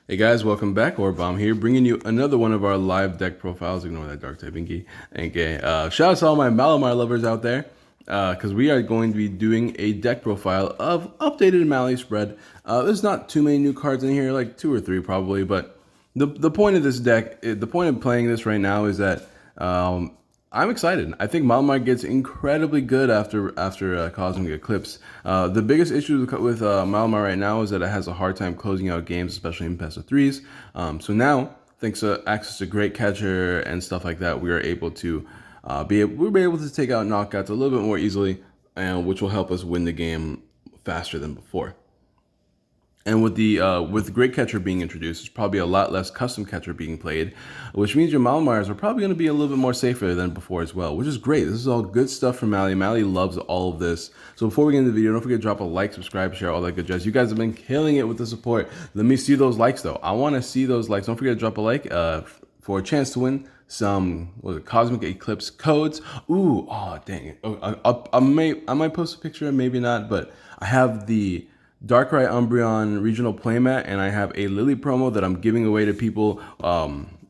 Hey guys, welcome back. Orbomb here, bringing you another one of our live deck profiles. Ignore that dark typing key. Okay, shout out to all my Malamar lovers out there, because we are going to be doing a deck profile of updated Mally spread. There's not too many new cards in here, like 2 or 3 probably, but the point of this deck, the point of playing this right now is that I'm excited. I think Malamar gets incredibly good after Cosmic Eclipse. The biggest issue with Malamar right now is that it has a hard time closing out games, especially in best of threes. So now, thanks to access to Great Catcher and stuff like that, we are able to we'll be able to take out knockouts a little bit more easily, and which will help us win the game faster than before. And with Great Catcher being introduced, there's probably a lot less custom catcher being played, which means your Malamars are probably going to be a little bit more safer than before as well, which is great. This is all good stuff from Mally. Mally loves all of this. So before we get into the video, don't forget to drop a like, subscribe, share, all that good jazz. You guys have been killing it with the support. Let me see those likes though. I want to see those likes. Don't forget to drop a like for a chance to win some Cosmic Eclipse codes. Ooh, oh dang it. I might post a picture, maybe not, but I have the Darkrai Umbreon regional playmat, and I have a Lily promo that I'm giving away to people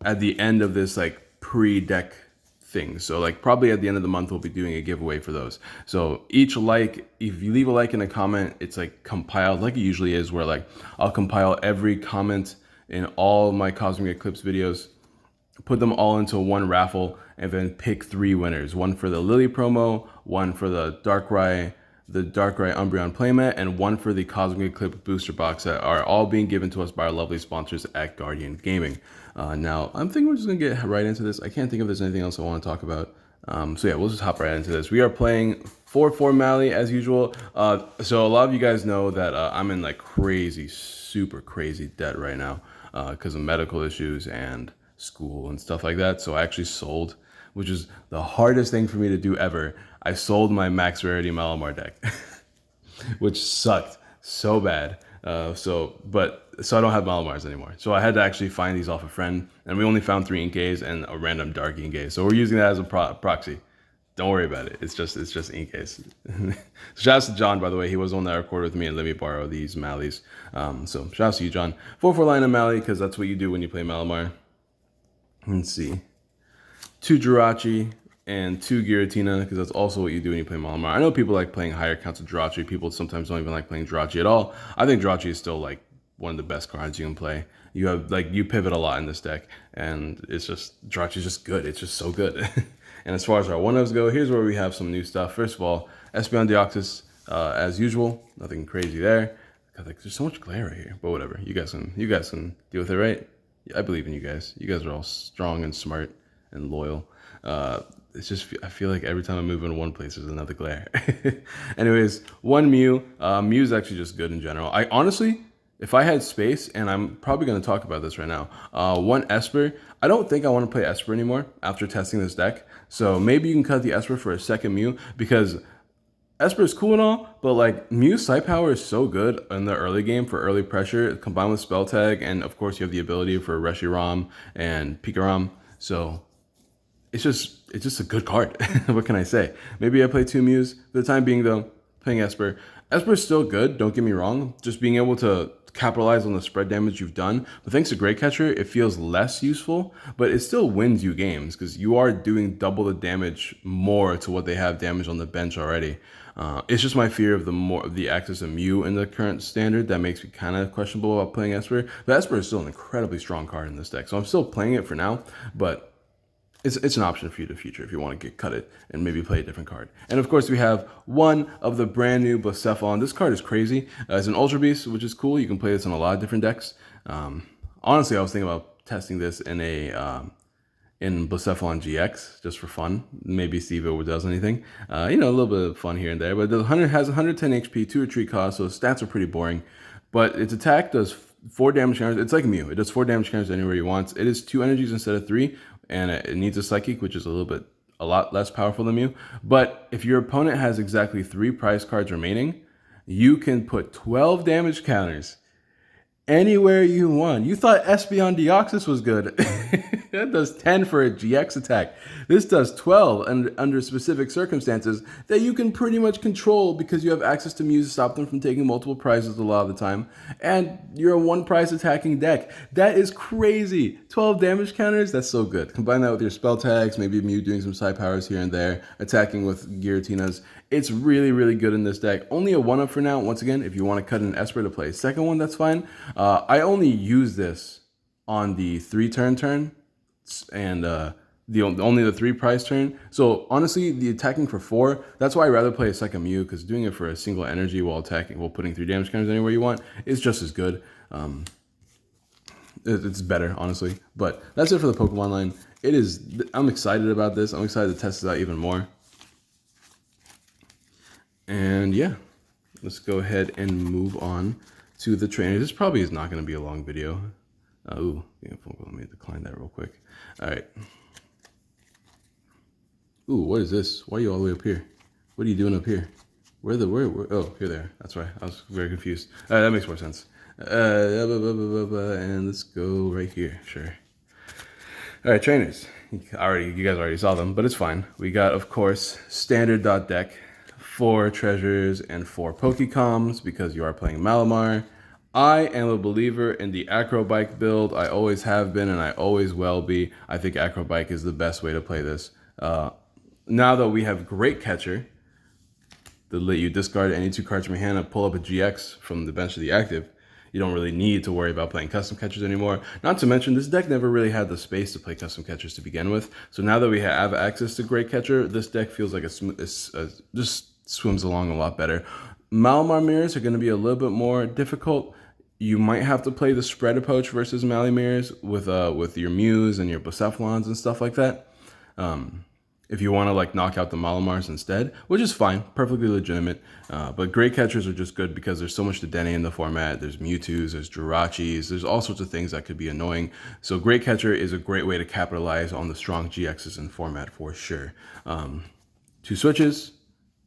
at the end of this like pre-deck thing. So like probably at the end of the month we'll be doing a giveaway for those. So each like, if you leave a like in a comment, it's like compiled like it usually is, where like I'll compile every comment in all my Cosmic Eclipse videos, put them all into one raffle, and then pick 3 winners. One for the Lily promo, one for the Darkrai Umbreon playmat, and one for the Cosmic Eclipse booster box, that are all being given to us by our lovely sponsors at Guardian Gaming. Now, I'm thinking we're just going to get right into this. I can't think if there's anything else I want to talk about. So yeah, we'll just hop right into this. We are playing 4-4 Mally as usual. So a lot of you guys know that I'm in like crazy, super crazy debt right now because of medical issues and school and stuff like that. So I actually sold, which is the hardest thing for me to do ever. I sold my max rarity Malamar deck, which sucked so bad. So I don't have Malamars anymore. So I had to actually find these off a friend, and we only found 3 Inkays and a random dark Inkay. So we're using that as a proxy. Don't worry about it. It's just Inkays. Shout out to John, by the way. He was on that record with me and let me borrow these Mallies. So shout out to you, John. 4-4 line of Mally, because that's what you do when you play Malamar. Let's see. 2 Jirachi and 2 Giratina, because that's also what you do when you play Malamar. I know people like playing higher counts of Jirachi. People sometimes don't even like playing Jirachi at all. I think Jirachi is still like one of the best cards you can play. You have like, you pivot a lot in this deck, and it's just, Jirachi is just good. It's just so good. And as far as our one-ups go, here's where we have some new stuff. First of all, Espeon Deoxys, as usual. Nothing crazy there. God, like, there's so much glare right here, but whatever. You guys can deal with it, right? I believe in you guys. You guys are all strong and smart and loyal. It's just, I feel like every time I move into one place, there's another glare. Anyways, 1 Mew. Mew is actually just good in general. I honestly, if I had space, and I'm probably going to talk about this right now, 1 Esper. I don't think I want to play Esper anymore after testing this deck. So maybe you can cut the Esper for a second Mew, because Esper is cool and all, but like Mew's Psy Power is so good in the early game for early pressure, combined with Spell Tag, and of course you have the ability for Reshiram and Pikarom. So it's just a good card. What can I say? Maybe I play 2 Mews. For the time being though, playing Esper. Esper is still good, don't get me wrong. Just being able to capitalize on the spread damage you've done. But thanks to Great Catcher, it feels less useful, but it still wins you games, because you are doing double the damage more to what they have damage on the bench already. It's just my fear of the access of Mew in the current standard that makes me kind of questionable about playing Esper. But Esper is still an incredibly strong card in this deck, so I'm still playing it for now, but it's an option for you in the future if you want to cut it and maybe play a different card. And of course, we have 1 of the brand new Blacephalon. This card is crazy. It's an Ultra Beast, which is cool. You can play this in a lot of different decks. Honestly, I was thinking about testing this in Blacephalon GX just for fun. Maybe see if it does anything. A little bit of fun here and there. But it has 110 HP, 2 retreat cost, so stats are pretty boring. But its attack does 4 damage counters. It's like Mew. It does 4 damage counters anywhere you want. It is 2 energies instead of 3. And it needs a Psychic, which is a lot less powerful than Mew. But if your opponent has exactly 3 prize cards remaining, you can put 12 damage counters anywhere you want. You thought Espeon Deoxys was good. That does 10 for a GX attack. This does 12 under specific circumstances that you can pretty much control because you have access to Muse to stop them from taking multiple prizes a lot of the time. And you're a one prize attacking deck. That is crazy. 12 damage counters, that's so good. Combine that with your spell tags, maybe Mew doing some side powers here and there, attacking with Girautinas. It's really, really good in this deck. Only a 1-up for now. Once again, if you want to cut an Esper to play a second one, that's fine. I only use this on the 3-turn and only the 3-prize turn. So honestly, the attacking for 4, that's why I'd rather play a second Mew, because doing it for a single energy while putting 3 damage counters anywhere you want is just as good. It's better, honestly. But that's it for the Pokemon line. I'm excited about this. I'm excited to test this out even more. And yeah, let's go ahead and move on to the trainer. This probably is not going to be a long video. Let me decline that real quick. All right. Ooh, what is this? Why are you all the way up here? What are you doing up here? Where? Oh, here they are. That's right. I was very confused. That makes more sense. And let's go right here. Sure. All right, trainers. You guys already saw them, but it's fine. We got, of course, standard dot deck. 4 treasures and 4 Pokecoms because you are playing Malamar. I am a believer in the Acrobike build. I always have been and I always will be. I think Acrobike is the best way to play this. Now that we have Great Catcher, that let you discard any 2 cards from your hand and pull up a GX from the bench to the active, you don't really need to worry about playing custom catchers anymore. Not to mention, this deck never really had the space to play custom catchers to begin with. So now that we have access to Great Catcher, this deck feels like just swims along a lot better. Malamar mirrors are going to be a little bit more difficult. You might have to play the spread approach versus Mally mirrors with your Mews and your Bucephalons and stuff like that. If you want to like knock out the Malamars instead, which is fine, perfectly legitimate. But Great Catchers are just good because there's so much Dedenne in the format. There's Mewtwo's, there's Jirachis, there's all sorts of things that could be annoying. So Great Catcher is a great way to capitalize on the strong GXs in format for sure. 2 switches.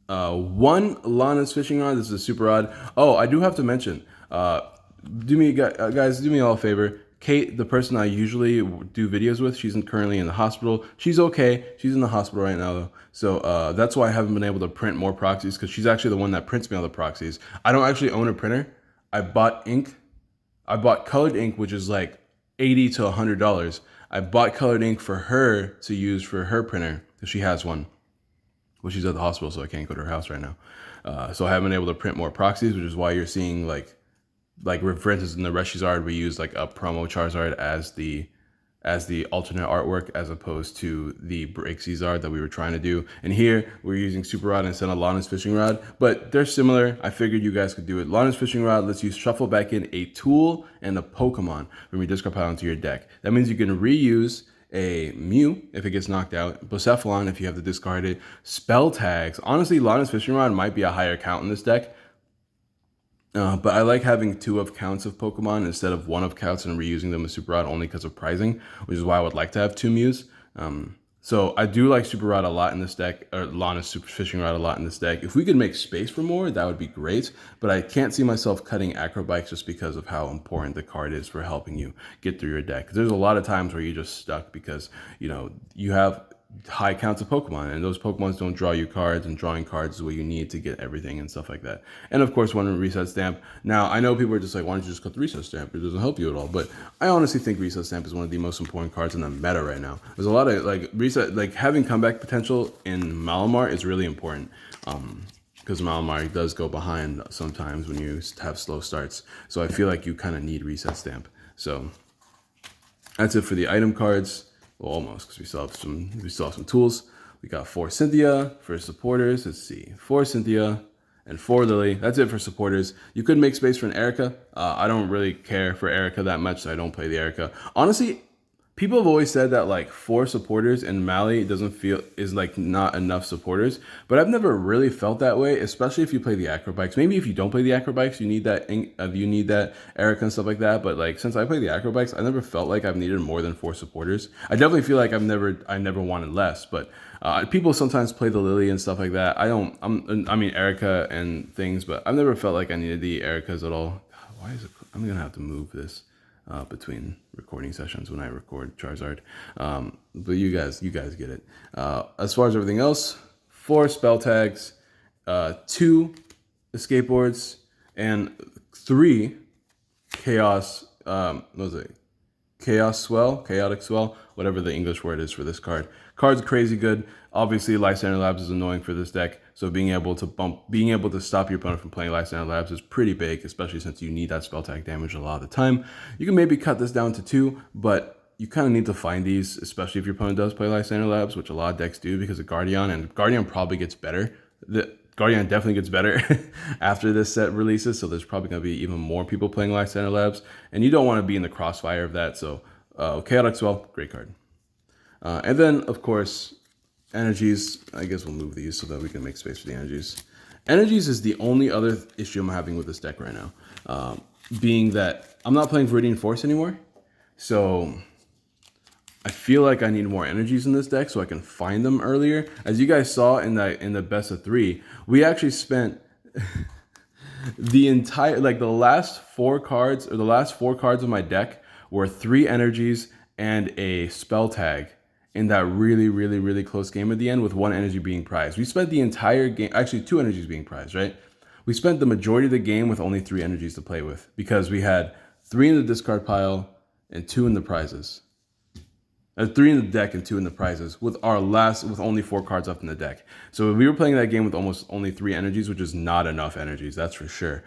1 Lana's Fishing Rod. This is a super odd. Oh, I do have to mention, guys, do me all a favor. Kate, the person I usually do videos with, she's currently in the hospital. She's okay. She's in the hospital right now, though. So that's why I haven't been able to print more proxies, because she's actually the one that prints me all the proxies. I don't actually own a printer. I bought ink. I bought colored ink, which is like $80 to $100. I bought colored ink for her to use for her printer, because she has one. Well, she's at the hospital, so I can't go to her house right now. So I haven't been able to print more proxies, which is why you're seeing like for instance, in the Reshizard, we use like a promo Charizard as the alternate artwork, as opposed to the Break Zard that we were trying to do. And here we're using Super Rod instead of Lana's Fishing Rod, but they're similar. I figured you guys could do it. Lana's Fishing Rod lets you shuffle back in a tool and a Pokemon from your discard pile into your deck. That means you can reuse a Mew if it gets knocked out, Bucephalon if you have to discard it, spell tags. Honestly, Lana's Fishing Rod might be a higher count in this deck. But I like having 2 of counts of Pokemon instead of 1 of counts and reusing them as Super Rod only because of pricing, which is why I would like to have 2 Mews. So I do like Super Rod a lot in this deck, or Lana's Super Fishing Rod a lot in this deck. If we could make space for more, that would be great. But I can't see myself cutting Acrobikes just because of how important the card is for helping you get through your deck. There's a lot of times where you're just stuck because, you have high counts of Pokemon, and those Pokemons don't draw you cards, and drawing cards is what you need to get everything and stuff like that. And of course, one reset stamp. Now, I know people are just like, why don't you just cut the reset stamp? It doesn't help you at all. But I honestly think reset stamp is one of the most important cards in the meta right now. There's a lot of having comeback potential in Malamar is really important. Because Malamar does go behind sometimes when you have slow starts. So I feel like you kind of need reset stamp. So that's it for the item cards. Well, almost, because we still have some tools. We got 4 Cynthia for supporters. Let's see, 4 Cynthia and 4 Lily. That's it for supporters. You could make space for an Erica. I don't really care for Erica that much, so I don't play the Erica. Honestly, people have always said that like 4 supporters in Mally is like not enough supporters, but I've never really felt that way, especially if you play the Acrobikes. Maybe if you don't play the Acrobikes, you need that Erica and stuff like that. But like since I play the Acrobikes, I never felt like I've needed more than 4 supporters. I definitely feel like I never wanted less, but people sometimes play the Lily and stuff like that. I mean Erica and things, but I've never felt like I needed the Ericas at all. Why is it? I'm gonna have to move this. between recording sessions when I record Charizard. But you guys get it. As far as everything else, 4 spell tags, 2 escape boards, and 3 chaos. What was it? Chaotic swell, whatever the English word is for this card. Card's crazy good. Obviously, Lysander Labs is annoying for this deck, so being able to stop your opponent from playing Lysander Labs is pretty big, especially since you need that spell tag damage a lot of the time. You can maybe cut this down to 2, but you kind of need to find these, especially if your opponent does play Lysander Labs, which a lot of decks do because of Guardian, and Guardian probably gets better. The Guardian definitely gets better after this set releases, so there's probably going to be even more people playing Lysander Labs, and you don't want to be in the crossfire of that, so Chaotic Swell, great card. And then, of course, energies. I guess we'll move these so that we can make space for the energies. Energies is the only other issue I'm having with this deck right now, being that I'm not playing Viridian Force anymore, so I feel like I need more energies in this deck so I can find them earlier. As you guys saw in the best of 3, we actually spent the entire, like the last 4 cards of my deck were 3 energies and a spell tag in that really close game at the end, with 1 energy being prized. We spent the entire game, actually 2 energies being prized, right? We spent the majority of the game with only 3 energies to play with because we had 3 in the discard pile and 2 in the prizes. 3 in the deck and 2 in the prizes with only 4 cards left in the deck. So we were playing that game with almost only 3 energies, which is not enough energies, that's for sure.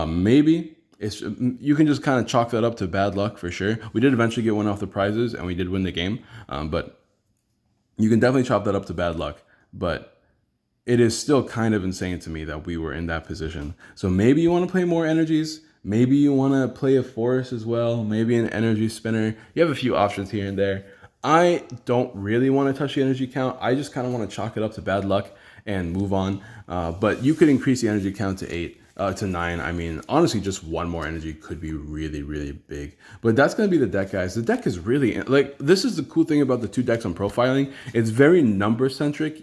Maybe you can just kind of chalk that up to bad luck for sure. We did eventually get 1 off the prizes and we did win the game, but you can definitely chalk that up to bad luck. But it is still kind of insane to me that we were in that position. So maybe you want to play more energies. Maybe you want to play a forest as well. Maybe an energy spinner. You have a few options here and there. I don't really want to touch the energy count. I just kind of want to chalk it up to bad luck and move on. But you could increase the energy count to 8. To 9. I mean, honestly, just 1 more energy could be really big. But that's going to be the deck, guys. The deck is really, like, this is the cool thing about the 2 decks I'm profiling. It's very number centric.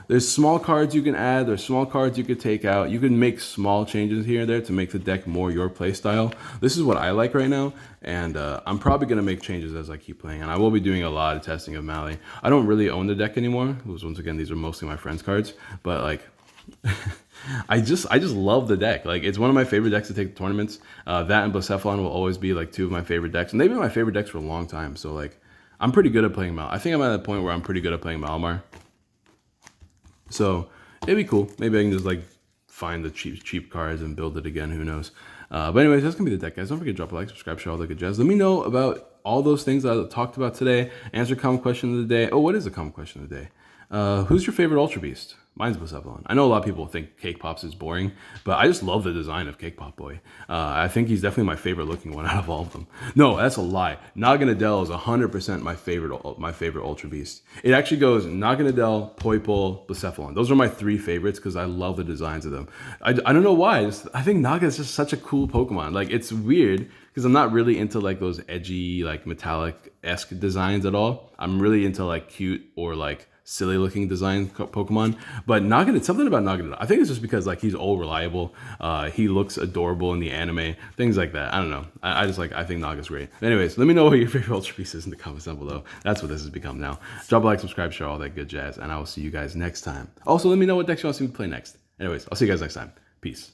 There's small cards you can add, there's small cards you could take out. You can make small changes here and there to make the deck more your play style. This is what I like right now, and I'm probably going to make changes as I keep playing, and I will be doing a lot of testing of Mally. I don't really own the deck anymore, because once again, these are mostly my friends' cards, but like, I just love the deck. Like, it's one of my favorite decks to take to tournaments. That and Blacephalon will always be like 2 of my favorite decks, and they've been my favorite decks for a long time, so like, I'm pretty good at playing Mal. I think I'm at a point where I'm pretty good at playing Malamar. So it'd be cool. Maybe I can just like find the cheap cards and build it again. Who knows? But anyways, that's gonna be the deck, guys. Don't forget to drop a like, subscribe, share all the good jazz. Let me know about all those things I talked about today. Answer a common question of the day. Oh, what is the common question of the day? Who's your favorite Ultra Beast? Mine's Blacephalon. I know a lot of people think Cake Pops is boring, but I just love the design of Cake Pop Boy. I think he's definitely my favorite looking one out of all of them. No, that's a lie. Naganadel is 100% my favorite Ultra Beast. It actually goes Naganadel, Poipole, Blacephalon. Those are my 3 favorites because I love the designs of them. I don't know why. I think Naga is just such a cool Pokemon. Like, it's weird because I'm not really into like those edgy, like metallic-esque designs at all. I'm really into like cute or like silly looking design Pokemon, but Naganadel, something about Naganadel, I think it's just because like he's all reliable, he looks adorable in the anime, things like that. I don't know, I think Naga's great. Anyways, let me know what your favorite Ultra Beast is in the comments down below. That's what this has become now. Drop a like, subscribe, share all that good jazz, and I will see you guys next time. Also, let me know what decks you want to see me play next. Anyways, I'll see you guys next time. Peace.